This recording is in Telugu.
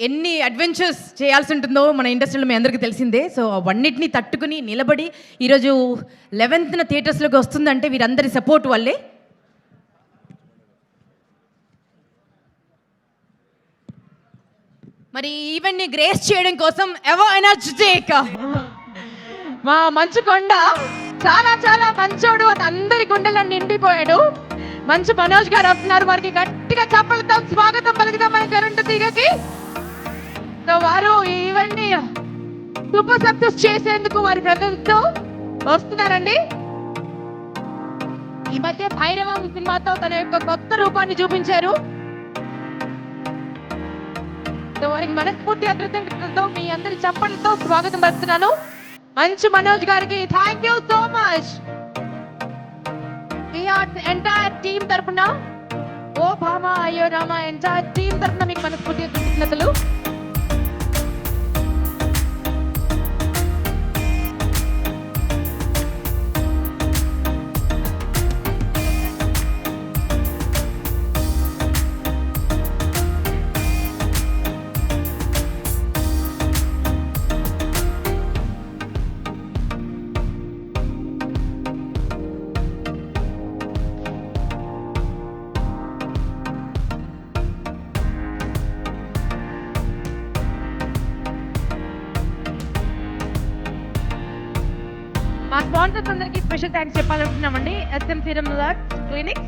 ఎన్ని అడ్వెంచర్స్ చేయాల్సి ఉంటుందో మన ఇండస్ట్రీలో మీ అందరికీ తెలిసిందే. సో అవన్నిటిని తట్టుకుని నిలబడి ఈరోజు 11th థియేటర్స్లోకి వస్తుందంటే వీరందరి సపోర్ట్ వల్లే. మరి ఈవెంట్ని గ్రేస్ చేయడం కోసం ఎవర్ ఎనర్జెటిక్ మా మంచు కొండ చాలా చాలా మంచోడు అని అందరి గుండెల్లో నిండిపోయాడు. మంచు మనోజ్ గారు వస్తున్నారు. వారికి గట్టిగా చప్పలతో స్వాగతం పలుకుతాం మన కరెంటు తీగకి. సో వారు ఈ ఈవెంట్ ని సూపర్ సక్సెస్ చేసేందుకు వారి ప్రజలతో వస్తున్నారండి. ఈ మధ్య భైరవం సినిమాతో తన యొక్క కొత్త రూపాన్ని చూపించారు. సో వారికి మనస్ఫూర్తిగా కృతజ్ఞతలతో మీ అందరి చప్పలతో స్వాగతం పలుకుతున్నాను. మంచు మనోజ్ గారికి thank you so much. Entire team తరపున ఓ భామ అయ్యో రామ ఎంటైర్ టీమ్ తరపున మీకు మనస్ఫూర్తిగా కృతజ్ఞతలు. మా స్పాన్సర్స్ అందరికి స్పెషల్ థ్యాంక్స్ చెప్పాలనుకుంటున్నామండి. SM Serum Lux Clinics,